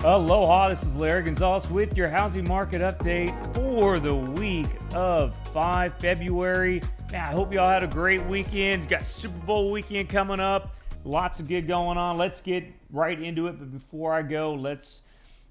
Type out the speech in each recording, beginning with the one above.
Aloha, this is Larry Gonzales with your housing market update for the week of 5 February. Man, I hope y'all had a great weekend. Got Super Bowl weekend coming up. Lots of good going on. Let's get right into it. But before I go, let's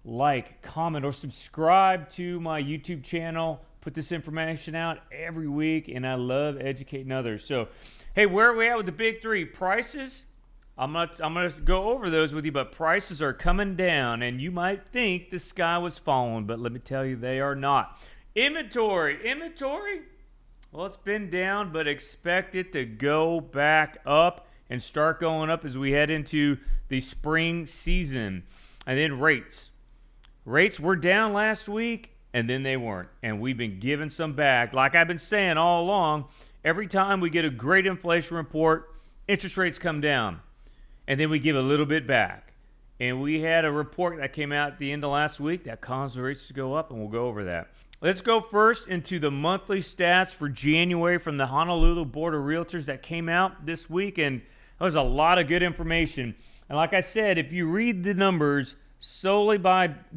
like, comment, or subscribe to my YouTube channel. Put this information out every week, and I love educating others. So, hey, where are we at with the big three? Prices? I'm gonna go over those with you, but prices are coming down, and you might think the sky was falling, but let me tell you, they are not. Inventory, well, it's been down, but expect it to go back up and start going up as we head into the spring season. And then rates were down last week, and then they weren't, and we've been giving some back. Like I've been saying all along, every time we get a great inflation report, interest rates come down. And then we give a little bit back. And we had a report that came out at the end of last week that caused the rates to go up, and we'll go over that. Let's go first into the monthly stats for January from the Honolulu Board of Realtors that came out this week, and that was a lot of good information. And like I said, if you read the numbers solely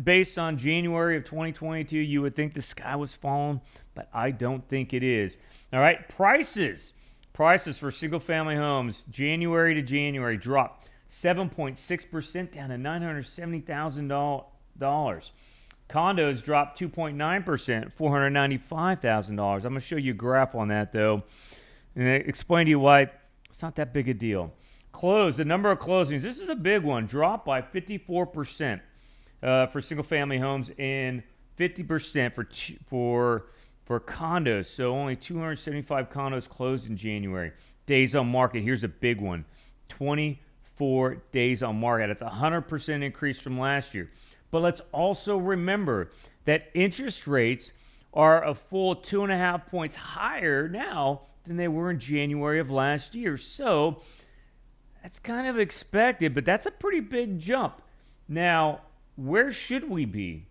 based on January of 2022, you would think the sky was falling, but I don't think it is. All right, prices for single-family homes, January to January, dropped 7.6% down to $970,000. Condos dropped 2.9%, $495,000. I'm going to show you a graph on that, though, and explain to you why it's not that big a deal. The number of closings, this is a big one, dropped by 54% for single-family homes and 50% for condos. So only 275 condos closed in January. Days on market, here's a big one, 24 days on market. It's a 100% increase from last year. But let's also remember that interest rates are a full 2.5 points higher now than they were in January of last year. So that's kind of expected, but that's a pretty big jump. Now, where should we be?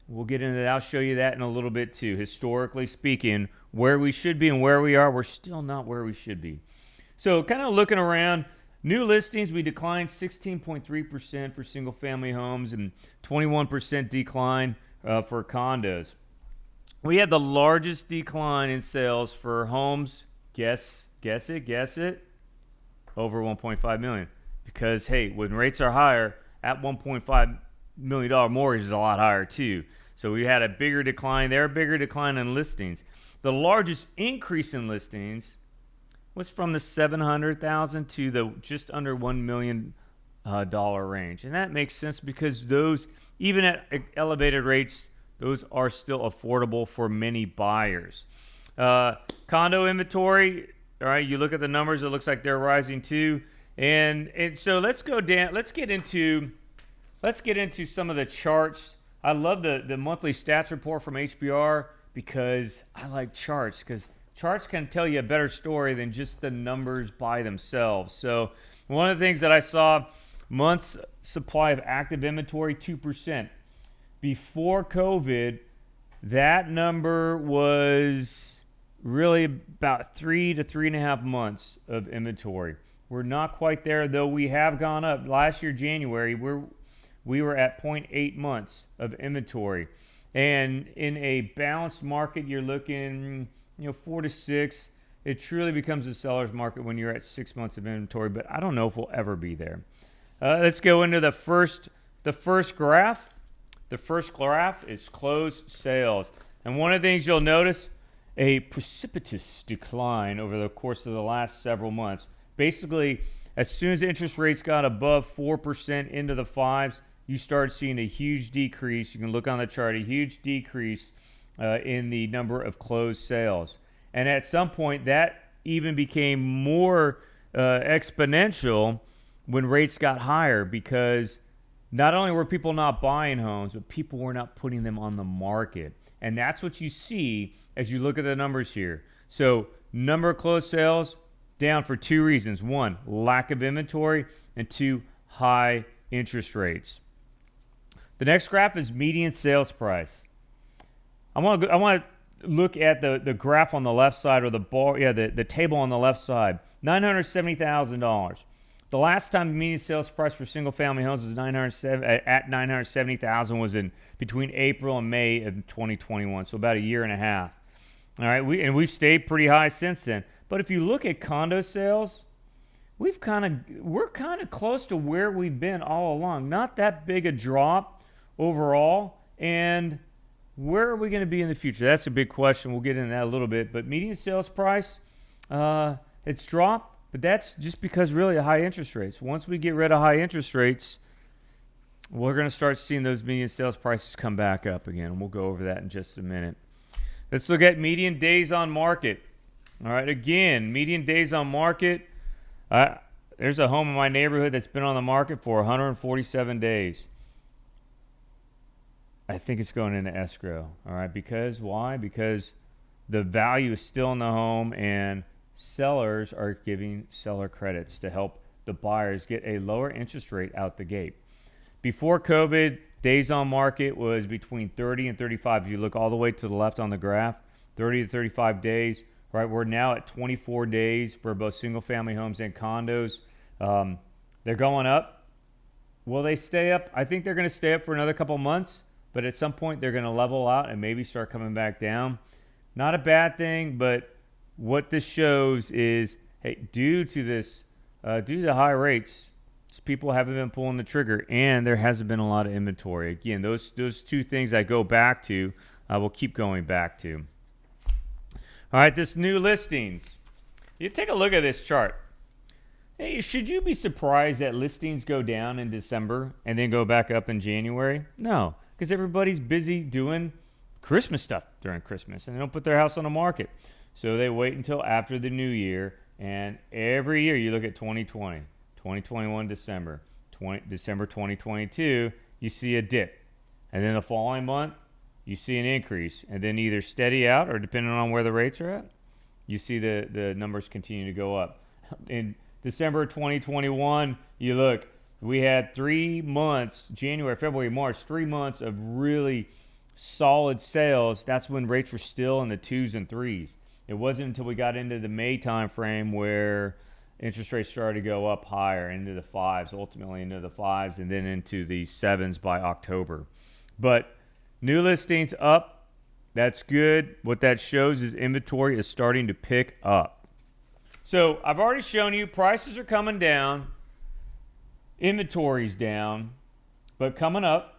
We'll get into that. I'll show you that in a little bit too. Historically speaking, where we should be and where we are, we're still not where we should be. So kind of looking around, new listings, we declined 16.3% for single-family homes and 21% decline for condos. We had the largest decline in sales for homes. Guess it, over $1.5 million. Because, hey, when rates are higher, at $1.5 million mortgage is a lot higher too. So we had a bigger decline there, a bigger decline in listings. The largest increase in listings was from the $700,000 to the just under $1 million range. And that makes sense because those, even at elevated rates, those are still affordable for many buyers. Condo inventory, all right, you look at the numbers, it looks like they're rising too. And so let's go down, let's get into some of the charts. I love the monthly stats report from HBR because I like charts, because charts can tell you a better story than just the numbers by themselves. So one of the things that I saw, months supply of active inventory, 2%. Before COVID, that number was really about 3 to 3.5 months of inventory. We're not quite there, though we have gone up. Last year, January, we were at 0.8 months of inventory. And in a balanced market, you're looking, 4 to 6. It truly becomes a seller's market when you're at 6 months of inventory, but I don't know if we'll ever be there. Let's go into the first graph. The first graph is closed sales. And one of the things you'll notice, a precipitous decline over the course of the last several months. Basically, as soon as interest rates got above 4% into the 5s, you start seeing a huge decrease. You can look on the chart, a huge decrease in the number of closed sales. And at some point, that even became more exponential when rates got higher, because not only were people not buying homes, but people were not putting them on the market. And that's what you see as you look at the numbers here. So number of closed sales down for two reasons. One, lack of inventory, and two, high interest rates. The next graph is median sales price. I want to look at the graph on the left side, or the table on the left side. $970,000. The last time the median sales price for single-family homes was 970,000 was in between April and May of 2021, so about a year and a half. All right, we've stayed pretty high since then. But if you look at condo sales, we're kind of close to where we've been all along. Not that big a drop overall, and where are we going to be in the future? That's a big question. We'll get into that a little bit. But median sales price, it's dropped. But that's just because really of high interest rates. Once we get rid of high interest rates, we're going to start seeing those median sales prices come back up again. We'll go over that in just a minute. Let's look at median days on market. All right, again, median days on market. There's a home in my neighborhood that's been on the market for 147 days. I think it's going into escrow. All right, because why? Because the value is still in the home and sellers are giving seller credits to help the buyers get a lower interest rate out the gate. Before COVID, days on market was between 30 and 35. If you look all the way to the left on the graph, 30 to 35 days. Right, we're now at 24 days for both single-family homes and condos. They're going up. Will they stay up? I think they're going to stay up for another couple months, but at some point they're going to level out and maybe start coming back down. Not a bad thing, but what this shows is, hey, due to the high rates, people haven't been pulling the trigger, and there hasn't been a lot of inventory. Again, those two things I go back to, I will keep going back to. All right, this new listings. You take a look at this chart. Hey, should you be surprised that listings go down in December and then go back up in January? No, because everybody's busy doing Christmas stuff during Christmas, and they don't put their house on the market. So they wait until after the new year, and every year you look at 2020, 2021 December, December 2022, you see a dip. And then the following month, you see an increase, and then either steady out or depending on where the rates are at, you see the numbers continue to go up. In December 2021, you look, we had 3 months, January, February, March, 3 months of really solid sales. That's when rates were still in the 2s and 3s. It wasn't until we got into the May time frame where interest rates started to go up higher into the 5s, ultimately into the 5s, and then into the 7s by October. But new listings up. That's good. What that shows is inventory is starting to pick up. So I've already shown you prices are coming down. Inventory's down, but coming up.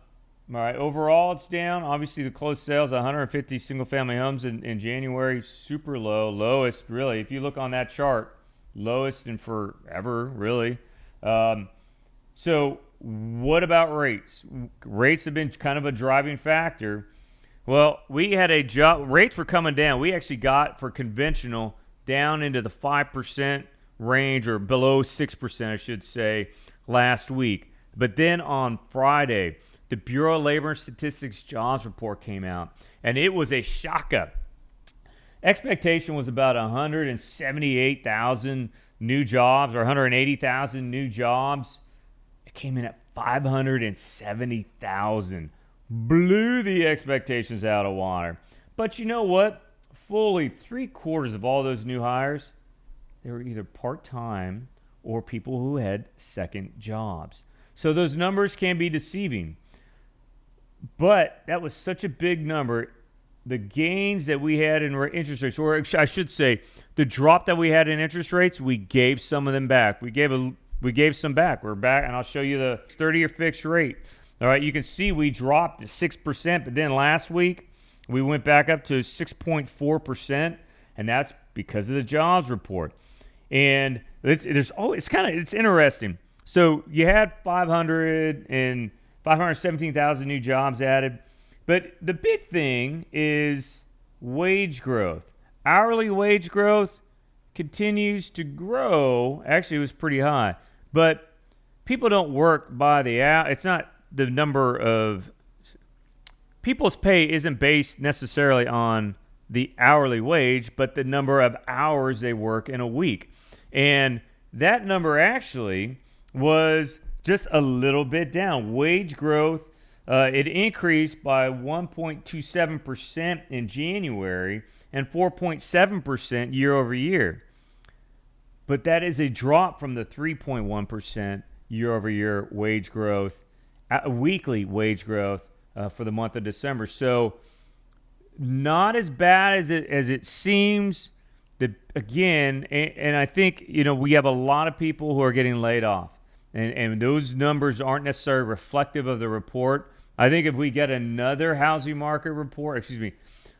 All right, overall it's down. Obviously the closed sales, 150 single-family homes in January, super low. Lowest, really, if you look on that chart, lowest in forever, really. So what about rates? Rates have been kind of a driving factor. Well, we had rates were coming down. We actually got, for conventional, down into the 5% range, or below 6%, I should say, last week. But then on Friday, the Bureau of Labor and Statistics jobs report came out, and it was a shocker. Expectation was about 178,000 new jobs or 180,000 new jobs. It came in at 570,000. Blew the expectations out of water. But you know what? Fully 3/4 of all those new hires, they were either part-time or people who had second jobs. So those numbers can be deceiving. But that was such a big number. The gains that we had in interest rates, or I should say, the drop that we had in interest rates, we gave some of them back. We gave some back. We're back, and I'll show you the 30-year fixed rate. All right, you can see we dropped to 6%, but then last week we went back up to 6.4%, and that's because of the jobs report. And it's interesting. So you had 517,000 new jobs added. But the big thing is wage growth. Hourly wage growth continues to grow. Actually, it was pretty high. But people don't work by the hour. It's not the number of... People's pay isn't based necessarily on the hourly wage, but the number of hours they work in a week. And that number actually was just a little bit down. Wage growth, it increased by 1.27% in January and 4.7% year over year. but that is a drop from the 3.1% year-over-year wage growth, weekly wage growth for the month of December. So not as bad as it seems. Again, and I think we have a lot of people who are getting laid off, and those numbers aren't necessarily reflective of the report. I think if we get another housing market report,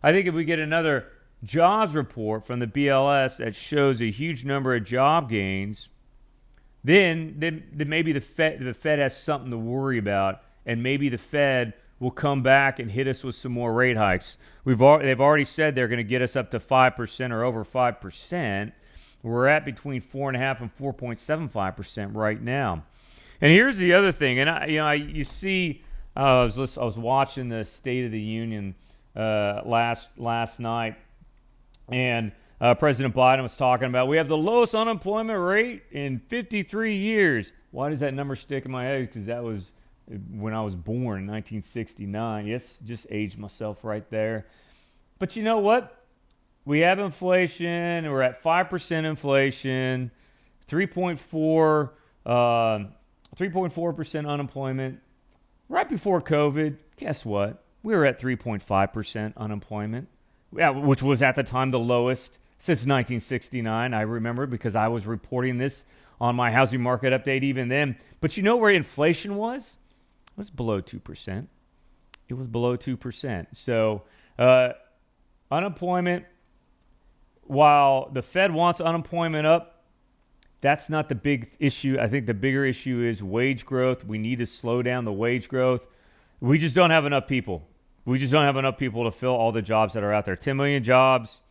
I think if we get another jobs report from the BLS that shows a huge number of job gains, then maybe the Fed has something to worry about, and maybe the Fed will come back and hit us with some more rate hikes. They've already said they're going to get us up to 5% or over 5%. We're at between 4.5% and 4.75% right now. And here's the other thing, and I was watching the State of the Union last night, and President Biden was talking about we have the lowest unemployment rate in 53 years. Why does that number stick in my head? Because that was when I was born in 1969. Yes, just aged myself right there. But you know what? We have inflation. We're at 5% inflation, 3.4% unemployment. Right before COVID, guess what? We were at 3.5% unemployment, which was at the time the lowest since 1969. I remember because I was reporting this on my housing market update even then. But you know where inflation was? It was below 2%. It was below 2%. So unemployment, while the Fed wants unemployment up, that's not the big issue. I think the bigger issue is wage growth. We need to slow down the wage growth. We just don't have enough people. We just don't have enough people to fill all the jobs that are out there. 10 million jobs,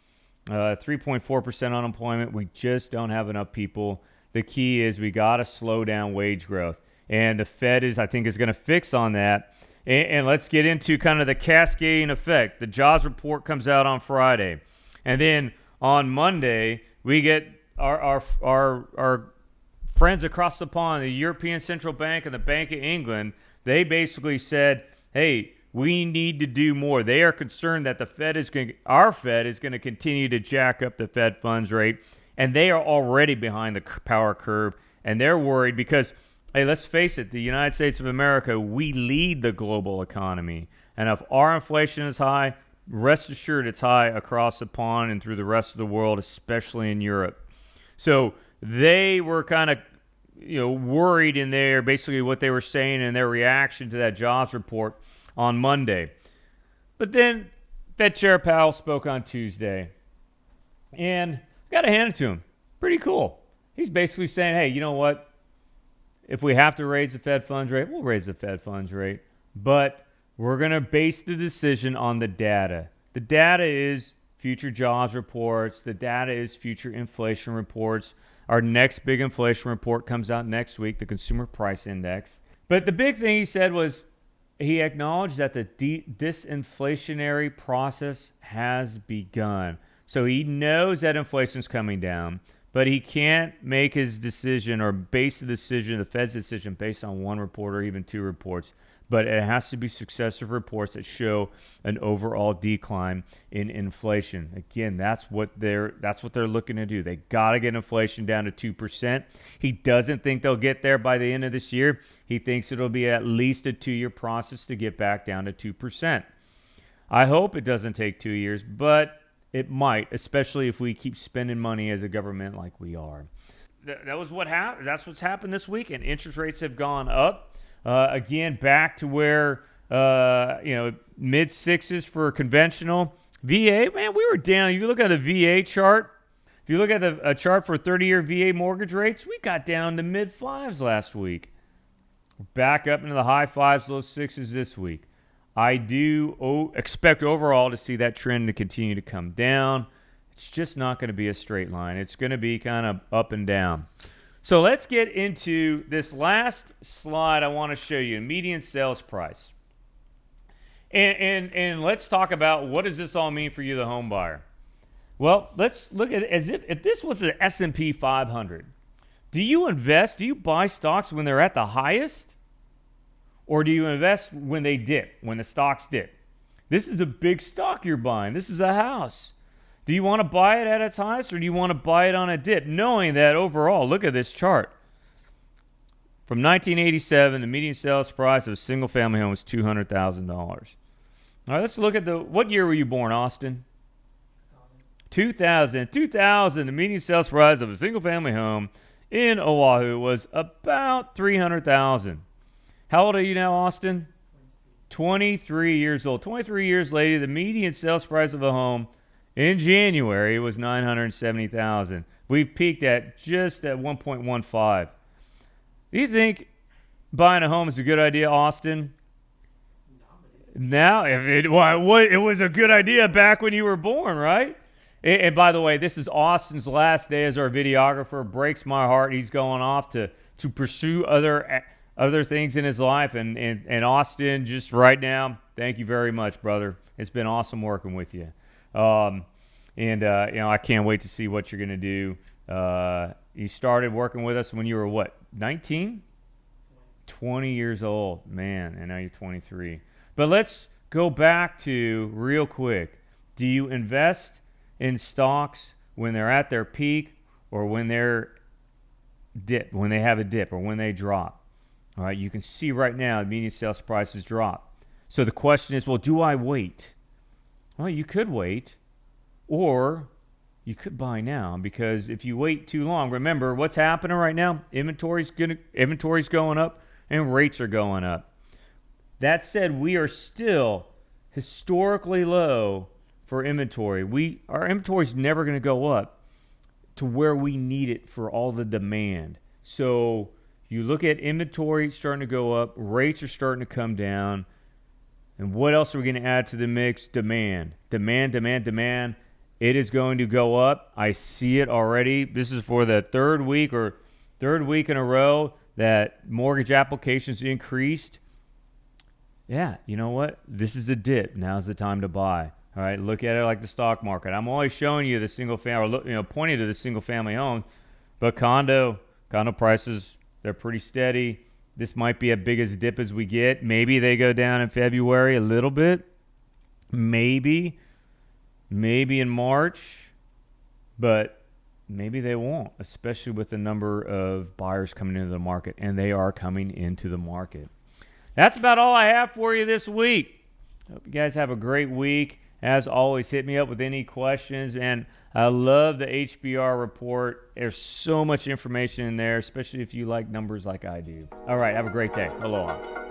3.4% unemployment. We just don't have enough people. The key is we got to slow down wage growth. And the Fed I think is going to fix on that. And let's get into kind of the cascading effect. The jobs report comes out on Friday. And then on Monday, we get our friends across the pond, the European Central Bank and the Bank of England. They basically said, hey, we need to do more. They are concerned that our Fed is going to continue to jack up the Fed funds rate. And they are already behind the power curve. And they're worried because, hey, let's face it, the United States of America, we lead the global economy. And if our inflation is high, rest assured it's high across the pond and through the rest of the world, especially in Europe. So they were kind of worried in there, basically what they were saying in their reaction to that jobs report on Monday. But then Fed Chair Powell spoke on Tuesday. And got to hand it to him. Pretty cool. He's basically saying, hey, you know what? If we have to raise the Fed funds rate, we'll raise the Fed funds rate. But we're going to base the decision on the data. The data is future jobs reports. The data is future inflation reports. Our next big inflation report comes out next week, the Consumer Price Index. But the big thing he said was he acknowledged that the disinflationary process has begun. So he knows that inflation is coming down, but he can't make his decision or base the decision, the Fed's decision, based on one report or even two reports. But it has to be successive reports that show an overall decline in inflation. Again, that's what they're looking to do. They got to get inflation down to 2%. He doesn't think they'll get there by the end of this year. He thinks it'll be at least a 2-year process to get back down to 2%. I hope it doesn't take 2 years, but it might, especially if we keep spending money as a government like we are. That was what happened. That's what's happened this week, and interest rates have gone up. Again, back to where, mid sixes for conventional. VA, man, we were down. If you look at the VA chart, if you look at a chart for 30-year VA mortgage rates, we got down to mid fives last week. We're back up into the high fives, low sixes this week. I do expect overall to see that trend to continue to come down. It's just not going to be a straight line. It's going to be kind of up and down. So let's get into this last slide I want to show you, median sales price. And let's talk about what does this all mean for you, the home buyer. Well, let's look at it as if this was the S&P 500. Do you buy stocks when they're at the highest? Or do you invest when they dip, when the stocks dip? This is a big stock you're buying. This is a house. Do you want to buy it at its highest or do you want to buy it on a dip? Knowing that overall, look at this chart. From 1987, the median sales price of a single-family home was $200,000. All right, let's look at what year were you born, Austin? 2000. 2000, the median sales price of a single-family home in Oahu was about $300,000. How old are you now, Austin? 23 years old. 23 years later, the median sales price of a home in January was $970,000. We've peaked at just at 1.15. Do you think buying a home is a good idea, Austin? Now, if it was a good idea back when you were born, right? And by the way, this is Austin's last day as our videographer. Breaks my heart. He's going off to pursue other things in his life. And Austin, just right now, thank you very much, brother. It's been awesome working with you. I can't wait to see what you're going to do. You started working with us when you were what, 19? 20 years old, man, and now you're 23. But let's go back to real quick. Do you invest in stocks when they're at their peak or when they have a dip or when they drop? All right, you can see right now the median sales prices drop. So the question is, well, do I wait? Well, you could wait, or you could buy now, because if you wait too long, remember what's happening right now? Inventory's going up and rates are going up. That said, we are still historically low for inventory. Our inventory is never going to go up to where we need it for all the demand. So you look at inventory starting to go up, rates are starting to come down, and what else are we going to add to the mix? Demand. It is going to go up. I see it already. This is for the third week in a row that mortgage applications increased. Yeah, you know what? This is a dip. Now's the time to buy. All right, look at it like the stock market. I'm always showing you the single family, pointing to the single family home, but condo prices, they're pretty steady. This might be as big as dip as we get. Maybe they go down in February a little bit. Maybe in March, but maybe they won't, especially with the number of buyers coming into the market, and they are coming into the market. That's about all I have for you this week. Hope you guys have a great week. As always, hit me up with any questions, and I love the HBR report. There's so much information in there, especially if you like numbers like I do. All right, have a great day. Aloha.